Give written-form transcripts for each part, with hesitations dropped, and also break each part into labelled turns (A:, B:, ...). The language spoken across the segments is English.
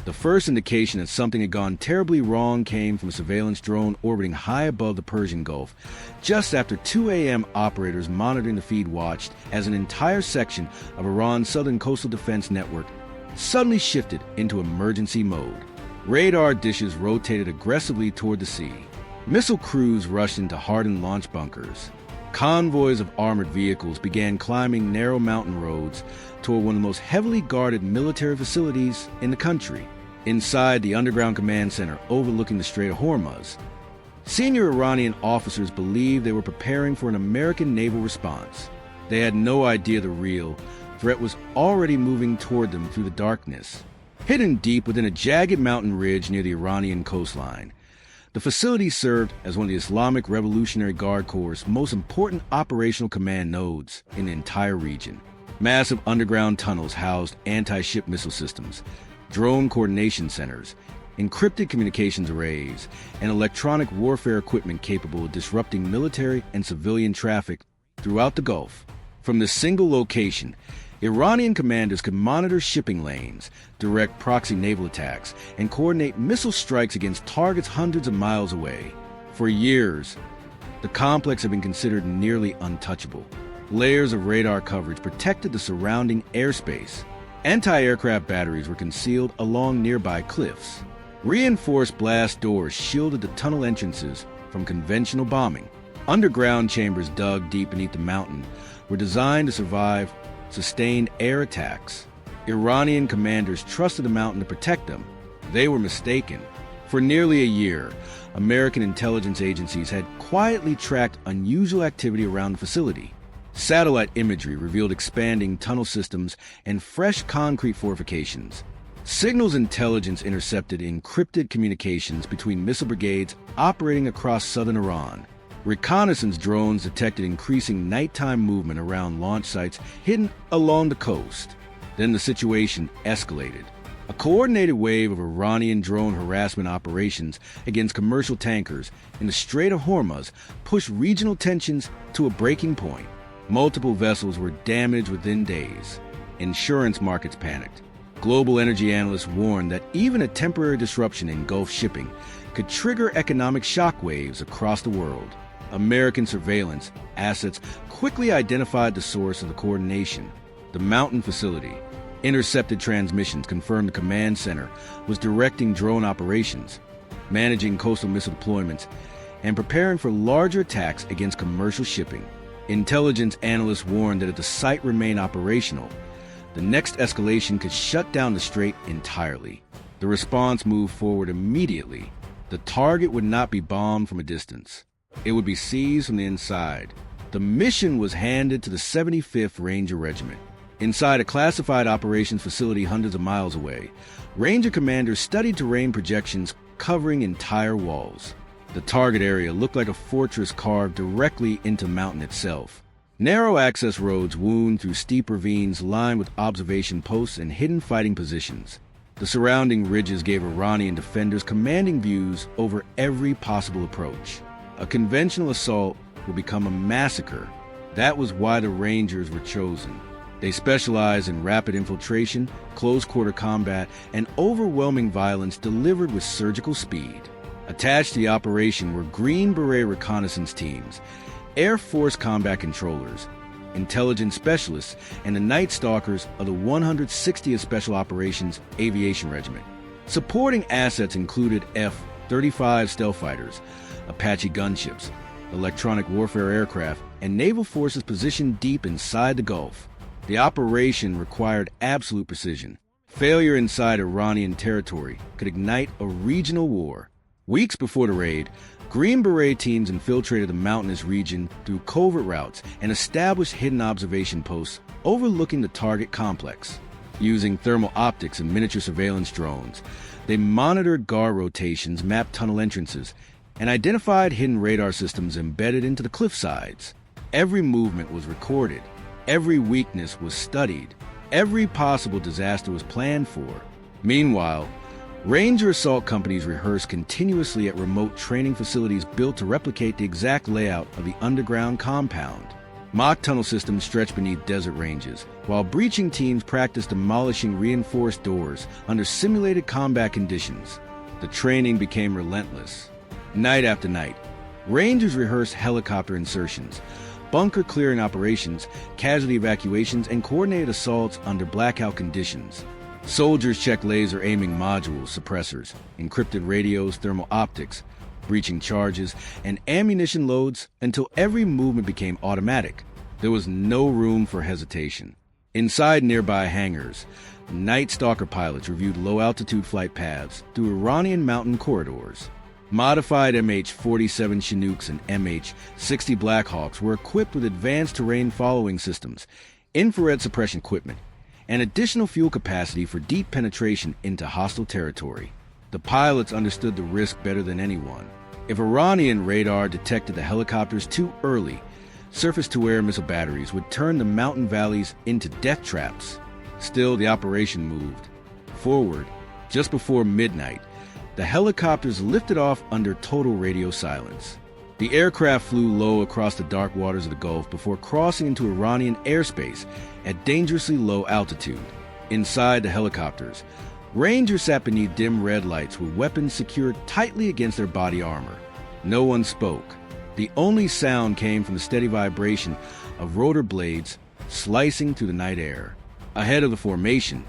A: The first indication that something had gone terribly wrong came from a surveillance drone orbiting high above the Persian Gulf. Just after 2 a.m., operators monitoring the feed watched as an entire section of Iran's southern coastal defense network suddenly shifted into emergency mode. Radar dishes rotated aggressively toward the sea. Missile crews rushed into hardened launch bunkers. Convoys of armored vehicles began climbing narrow mountain roads toward one of the most heavily guarded military facilities in the country. Inside the underground command center overlooking the Strait of Hormuz, senior Iranian officers believed they were preparing for an American naval response. They had no idea the real threat was already moving toward them through the darkness. Hidden deep within a jagged mountain ridge near the Iranian coastline, the facility served as one of the Islamic Revolutionary Guard Corps' most important operational command nodes in the entire region. Massive underground tunnels housed anti-ship missile systems, drone coordination centers, encrypted communications arrays, and electronic warfare equipment capable of disrupting military and civilian traffic throughout the Gulf. From this single location, Iranian commanders could monitor shipping lanes, direct proxy naval attacks, and coordinate missile strikes against targets hundreds of miles away. For years, the complex had been considered nearly untouchable. Layers of radar coverage protected the surrounding airspace. Anti-aircraft batteries were concealed along nearby cliffs. Reinforced blast doors shielded the tunnel entrances from conventional bombing. Underground chambers dug deep beneath the mountain were designed to survive sustained air attacks. Iranian commanders trusted the mountain to protect them. They were mistaken. For nearly a year, American intelligence agencies had quietly tracked unusual activity around the facility. Satellite imagery revealed expanding tunnel systems and fresh concrete fortifications. Signals intelligence intercepted encrypted communications between missile brigades operating across southern Iran. Reconnaissance drones detected increasing nighttime movement around launch sites hidden along the coast. Then the situation escalated. A coordinated wave of Iranian drone harassment operations against commercial tankers in the Strait of Hormuz pushed regional tensions to a breaking point. Multiple vessels were damaged within days. Insurance markets panicked. Global energy analysts warned that even a temporary disruption in Gulf shipping could trigger economic shockwaves across the world. American surveillance assets quickly identified the source of the coordination: the mountain facility. Intercepted transmissions confirmed the command center was directing drone operations, managing coastal missile deployments, and preparing for larger attacks against commercial shipping. Intelligence analysts warned that if the site remained operational, the next escalation could shut down the strait entirely. The response moved forward immediately. The target would not be bombed from a distance. It would be seized from the inside. The mission was handed to the 75th Ranger Regiment. Inside a classified operations facility hundreds of miles away, Ranger commanders studied terrain projections covering entire walls. The target area looked like a fortress carved directly into the mountain itself. Narrow access roads wound through steep ravines lined with observation posts and hidden fighting positions. The surrounding ridges gave Iranian defenders commanding views over every possible approach. A conventional assault would become a massacre. That was why the Rangers were chosen. They specialize in rapid infiltration, close-quarter combat, and overwhelming violence delivered with surgical speed. Attached to the operation were Green Beret reconnaissance teams, Air Force combat controllers, intelligence specialists, and the Night Stalkers of the 160th Special Operations Aviation Regiment. Supporting assets included F-35 stealth fighters, Apache gunships, electronic warfare aircraft, and naval forces positioned deep inside the Gulf. The operation required absolute precision. Failure inside Iranian territory could ignite a regional war. Weeks before the raid, Green Beret teams infiltrated the mountainous region through covert routes and established hidden observation posts overlooking the target complex. Using thermal optics and miniature surveillance drones, they monitored guard rotations, mapped tunnel entrances, and identified hidden radar systems embedded into the cliff sides. Every movement was recorded. Every weakness was studied. Every possible disaster was planned for. Meanwhile, Ranger assault companies rehearsed continuously at remote training facilities built to replicate the exact layout of the underground compound. Mock tunnel systems stretched beneath desert ranges, while breaching teams practiced demolishing reinforced doors under simulated combat conditions. The training became relentless. Night after night, Rangers rehearsed helicopter insertions, bunker clearing operations, casualty evacuations, and coordinated assaults under blackout conditions. Soldiers checked laser aiming modules, suppressors, encrypted radios, thermal optics, breaching charges, and ammunition loads until every movement became automatic. There was no room for hesitation. Inside nearby hangars, Night Stalker pilots reviewed low-altitude flight paths through Iranian mountain corridors. Modified MH-47 Chinooks and MH-60 Blackhawks were equipped with advanced terrain following systems, infrared suppression equipment, and additional fuel capacity for deep penetration into hostile territory. The pilots understood the risk better than anyone. If Iranian radar detected the helicopters too early, surface-to-air missile batteries would turn the mountain valleys into death traps. Still, the operation moved forward. Just before midnight, the helicopters lifted off under total radio silence. The aircraft flew low across the dark waters of the Gulf before crossing into Iranian airspace at dangerously low altitude. Inside the helicopters, Rangers sat beneath dim red lights with weapons secured tightly against their body armor. No one spoke. The only sound came from the steady vibration of rotor blades slicing through the night air. Ahead of the formation,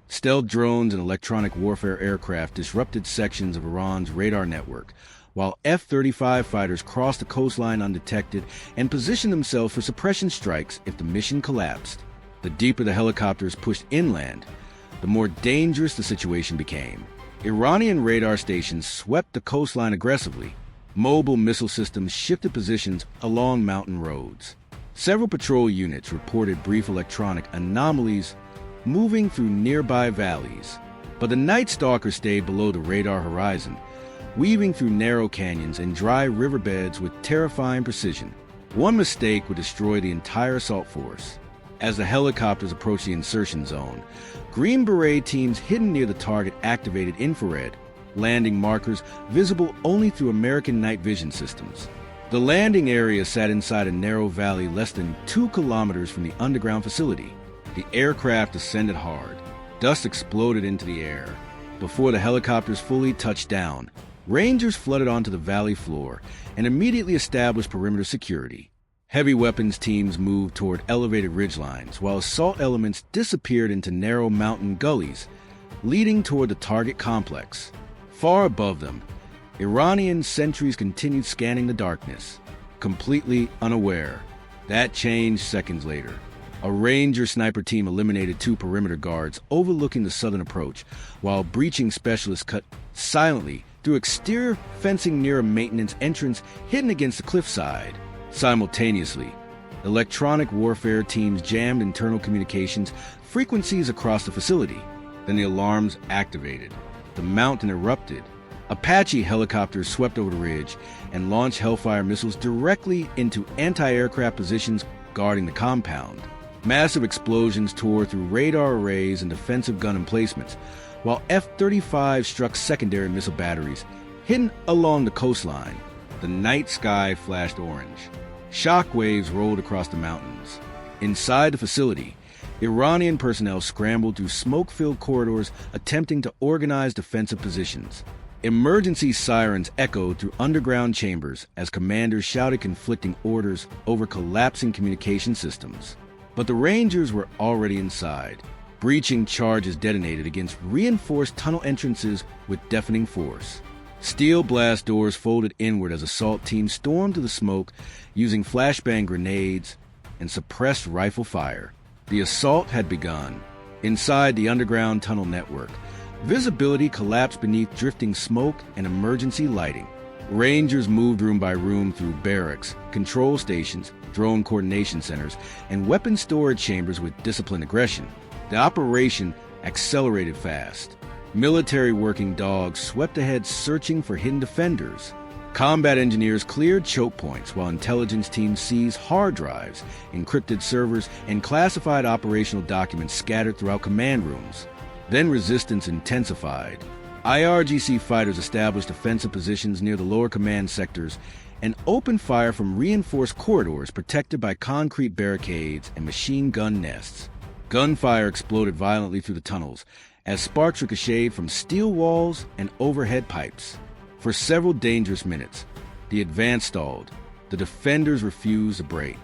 A: stealth drones and electronic warfare aircraft disrupted sections of Iran's radar network, while F-35 fighters crossed the coastline undetected and positioned themselves for suppression strikes if the mission collapsed. The deeper the helicopters pushed inland, the more dangerous the situation became. Iranian radar stations swept the coastline aggressively. Mobile missile systems shifted positions along mountain roads. Several patrol units reported brief electronic anomalies moving through nearby valleys. But the Night Stalker stayed below the radar horizon, weaving through narrow canyons and dry riverbeds with terrifying precision. One mistake would destroy the entire assault force. As the helicopters approached the insertion zone, Green Beret teams hidden near the target activated infrared landing markers visible only through American night vision systems. The landing area sat inside a narrow valley less than 2 kilometers from the underground facility. The aircraft ascended hard. Dust exploded into the air. Before the helicopters fully touched down, Rangers flooded onto the valley floor and immediately established perimeter security. Heavy weapons teams moved toward elevated ridgelines, while assault elements disappeared into narrow mountain gullies, leading toward the target complex. Far above them, Iranian sentries continued scanning the darkness, completely unaware. That changed seconds later. A Ranger sniper team eliminated 2 perimeter guards overlooking the southern approach, while breaching specialists cut silently through exterior fencing near a maintenance entrance hidden against the cliffside. Simultaneously, electronic warfare teams jammed internal communications frequencies across the facility. Then the alarms activated. The mountain erupted. Apache helicopters swept over the ridge and launched Hellfire missiles directly into anti-aircraft positions guarding the compound. Massive explosions tore through radar arrays and defensive gun emplacements, while F-35 struck secondary missile batteries hidden along the coastline. The night sky flashed orange. Shock waves rolled across the mountains. Inside the facility, Iranian personnel scrambled through smoke-filled corridors attempting to organize defensive positions. Emergency sirens echoed through underground chambers as commanders shouted conflicting orders over collapsing communication systems. But the Rangers were already inside. Breaching charges detonated against reinforced tunnel entrances with deafening force. Steel blast doors folded inward as assault teams stormed through the smoke using flashbang grenades and suppressed rifle fire. The assault had begun. Inside the underground tunnel network, visibility collapsed beneath drifting smoke and emergency lighting. Rangers moved room by room through barracks, control stations, drone coordination centers, and weapon storage chambers with disciplined aggression. The operation accelerated fast. Military working dogs swept ahead searching for hidden defenders. Combat engineers cleared choke points while intelligence teams seized hard drives, encrypted servers, and classified operational documents scattered throughout command rooms. Then resistance intensified. IRGC fighters established defensive positions near the lower command sectors and opened fire from reinforced corridors protected by concrete barricades and machine gun nests. Gunfire exploded violently through the tunnels as sparks ricocheted from steel walls and overhead pipes. For several dangerous minutes, the advance stalled. The defenders refused to break.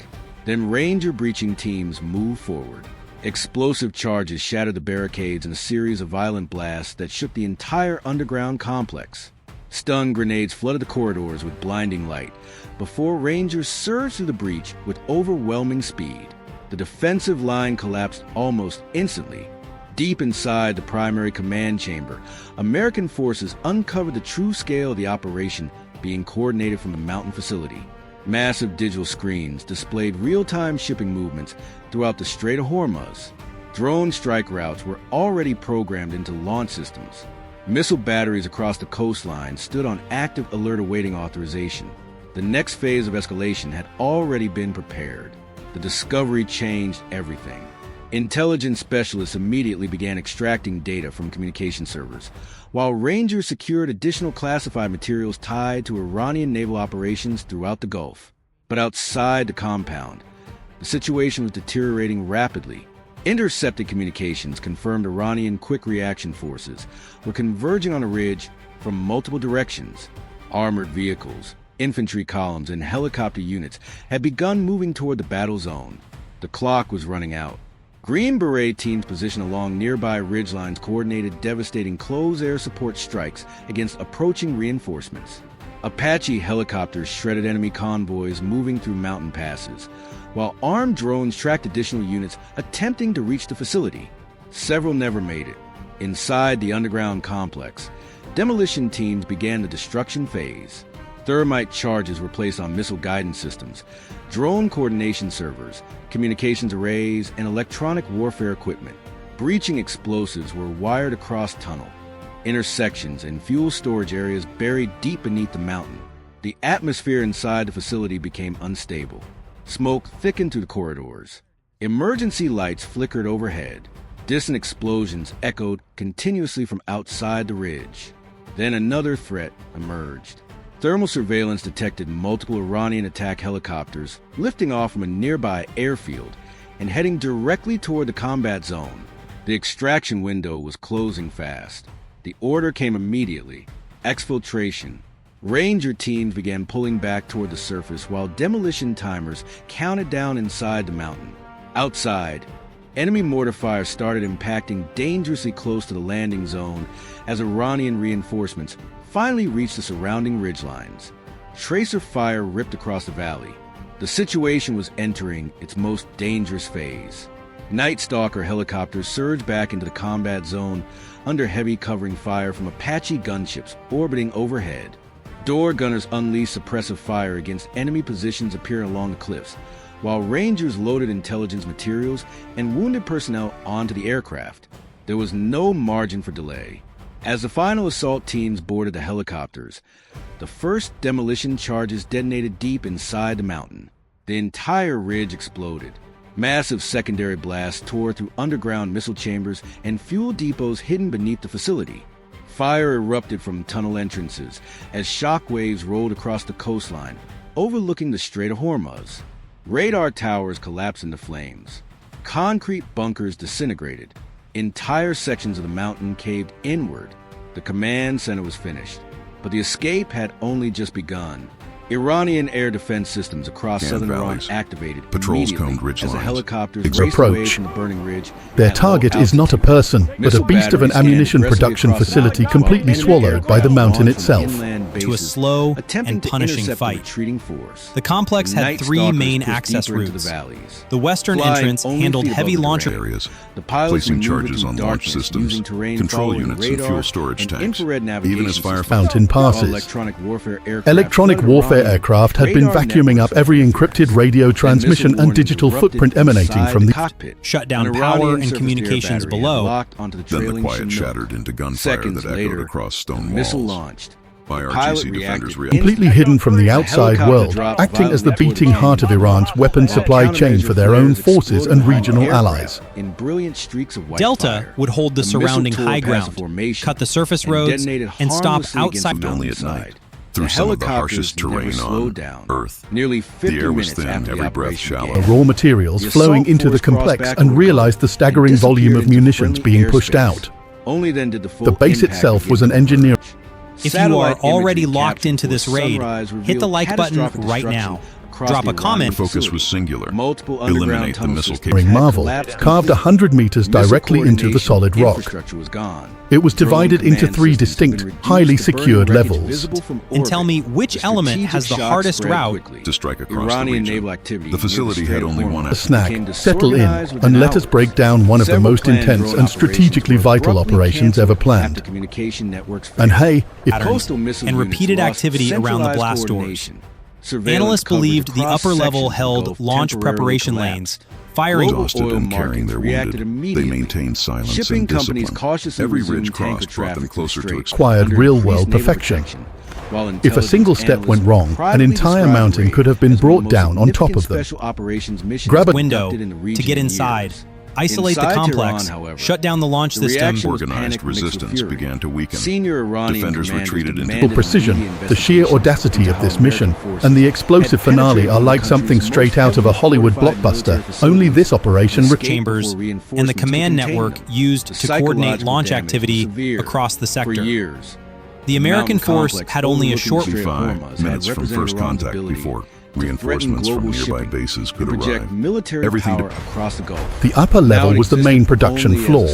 A: Then Ranger breaching teams moved forward. Explosive charges shattered the barricades in a series of violent blasts that shook the entire underground complex. Stun grenades flooded the corridors with blinding light before Rangers surged through the breach with overwhelming speed. The defensive line collapsed almost instantly. Deep inside the primary command chamber, American forces uncovered the true scale of the operation being coordinated from the mountain facility. Massive digital screens displayed real-time shipping movements throughout the Strait of Hormuz. Drone strike routes were already programmed into launch systems. Missile batteries across the coastline stood on active alert awaiting authorization. The next phase of escalation had already been prepared. The discovery changed everything. Intelligence specialists immediately began extracting data from communication servers, while Rangers secured additional classified materials tied to Iranian naval operations throughout the Gulf. But outside the compound, the situation was deteriorating rapidly. Intercepted communications confirmed Iranian quick reaction forces were converging on a ridge from multiple directions. Armored vehicles, infantry columns, and helicopter units had begun moving toward the battle zone. The clock was running out. Green Beret teams positioned along nearby ridgelines coordinated devastating close-air support strikes against approaching reinforcements. Apache helicopters shredded enemy convoys moving through mountain passes, while armed drones tracked additional units attempting to reach the facility. Several never made it. Inside the underground complex, demolition teams began the destruction phase. Thermite charges were placed on missile guidance systems, drone coordination servers, communications arrays, and electronic warfare equipment. Breaching explosives were wired across tunnel, intersections, and fuel storage areas buried deep beneath the mountain. The atmosphere inside the facility became unstable. Smoke thickened through the corridors. Emergency lights flickered overhead. Distant explosions echoed continuously from outside the ridge. Then another threat emerged. Thermal surveillance detected multiple Iranian attack helicopters lifting off from a nearby airfield and heading directly toward the combat zone. The extraction window was closing fast. The order came immediately: exfiltration. Ranger teams began pulling back toward the surface while demolition timers counted down inside the mountain. Outside, enemy mortar fire started impacting dangerously close to the landing zone as Iranian reinforcements finally reached the surrounding ridgelines. Tracer fire ripped across the valley. The situation was entering its most dangerous phase. Night Stalker helicopters surged back into the combat zone under heavy covering fire from Apache gunships orbiting overhead. Door gunners unleashed suppressive fire against enemy positions appearing along the cliffs, while Rangers loaded intelligence materials and wounded personnel onto the aircraft. There was no margin for delay. As the final assault teams boarded the helicopters, the first demolition charges detonated deep inside the mountain. The entire ridge exploded. Massive secondary blasts tore through underground missile chambers and fuel depots hidden beneath the facility. Fire erupted from tunnel entrances as shock waves rolled across the coastline, overlooking the Strait of Hormuz. Radar towers collapsed into flames. Concrete bunkers disintegrated. Entire sections of the mountain caved inward. The command center was finished, but the escape had only just begun. Iranian air defense systems across southern Iran activated
B: patrols combed ridge
A: as the
B: lines.
A: helicopters raced away from the burning ridge.
C: Their target is not a person, but a beast of an ammunition production facility completely swallowed by the mountain itself.
D: To a slow and punishing fight. The complex had three main access routes. The western entrance handled heavy launcher
B: areas, placing charges on launch systems, control units, and fuel storage tanks, even as fire
C: mountain passes.
A: Electronic warfare
C: aircraft had been vacuuming up every encrypted radio transmission and digital footprint emanating from the
A: cockpit.
D: Shut down power and communications below.
B: Then the quiet shattered into gunfire that echoed across stone walls.
A: Missile launched.
B: IRGC defenders reacted.
C: completely hidden from the outside world, acting as the beating heart of Iran's weapon supply chain for their own forces and regional allies.
D: Delta would hold the surrounding high ground, cut the surface roads, and stop outside.
B: Only at night, through some of the harshest terrain on Earth.
A: Nearly 50
B: the air was
A: minutes
B: thin,
A: after
B: every
A: the
B: breath
A: operation
B: shallow.
A: began.
C: Raw materials flowing into the complex and realized the staggering volume of munitions being pushed out.
A: Only then did
C: The base itself was an engineer.
D: If you are already locked into this raid, hit the like button right now. Drop a comment.
B: The focus was singular.
A: Multiple
B: Eliminate the missile
C: Marvel carved 100 meters directly into the solid rock. It was divided into 3 distinct, highly secured levels.
D: And tell me which element has the hardest route
B: to strike across the region. The facility had only one
C: A snack, settle in, and let us break down one of the most intense and strategically vital operations ever planned. And hey, if
D: and repeated activity around the blast doors. Analysts believed the upper level held launch preparation lanes, firing
B: exhausted and carrying their wounded. They maintained silence and discipline. Every ridge crossed brought them closer to
C: acquired real-world perfection. If a single step went wrong, an entire mountain could have been brought down on top of them.
D: Grab a window to get inside. Isolate the complex, shut down the launch system.
B: Organized resistance began to weaken. Defenders retreated into
C: precision. The sheer audacity of this mission and the explosive finale are like something straight out of a Hollywood blockbuster. Only this operation
D: chambers and the command network used to coordinate launch activity across the sector. The American force had only a short
B: 5 minutes from first contact before reinforcements from nearby bases could arrive. Everything
A: across the Gulf.
C: The upper level was the main production floor.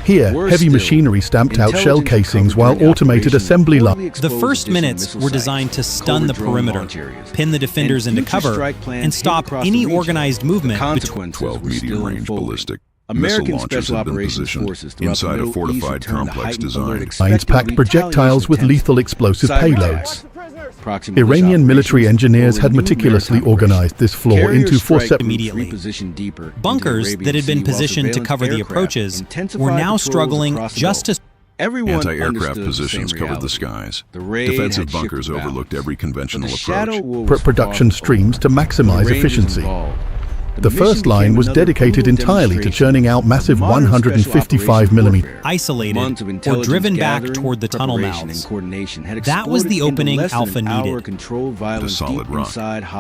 C: Here, heavy machinery stamped out shell casings while automated assembly lines.
D: The first minutes were designed to stun the perimeter, pin the defenders into cover, and stop any organized movement between
B: 12 medium-range ballistic missile launchers had been positioned inside a fortified complex designed.
C: Lines packed projectiles with lethal explosive payloads. Iranian military engineers had meticulously organized this floor into 4 separate
D: immediately. Bunkers that had been positioned to cover the approaches were now struggling just to.
B: Anti-aircraft positions covered the skies. Defensive bunkers overlooked every conventional approach.
C: Production streams to maximize efficiency. The first line was dedicated entirely to churning out massive 155mm.
D: Isolated or driven back toward the tunnel mouths. That was the opening Alpha needed.
B: A solid rock.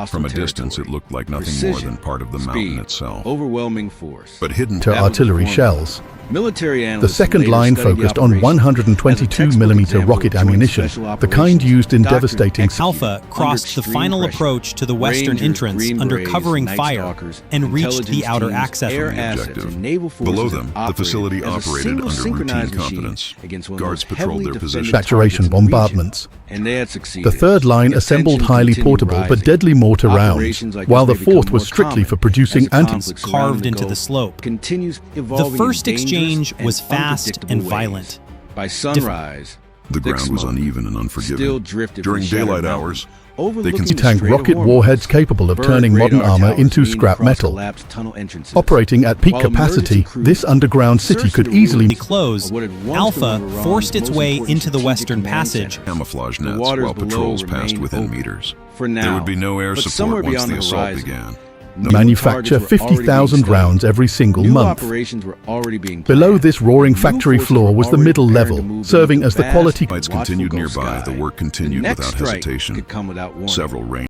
B: From a distance, it looked like nothing more than part of the mountain itself.
A: Overwhelming force.
B: But hidden
C: to artillery shells.
A: The
C: second line focused on 122mm rocket ammunition, the kind used in devastating.
D: Alpha crossed the final approach to the western entrance under covering fire and reached the outer access
B: objective. Below them, the facility operated under routine competence. Guards patrolled their positions.
C: Saturation bombardments. The third line assembled highly portable but deadly mortar rounds, while the fourth was strictly for producing anti-tanks
D: carved into the slope. The first exchange was fast and violent.
A: By sunrise,
B: the ground was uneven and unforgiving. During daylight hours, they can
C: tank rocket warheads capable of turning modern armor into scrap metal. Operating at peak capacity, this underground city could easily
D: be closed. Alpha forced its way into the western passage.
B: Camouflage nets while patrols passed within meters. There would be no air support once the assault began.
C: Manufacture 50,000 rounds every single month. Below this roaring factory floor was the middle level, serving as the quality.
B: Lights continued nearby. The work continued without hesitation. Several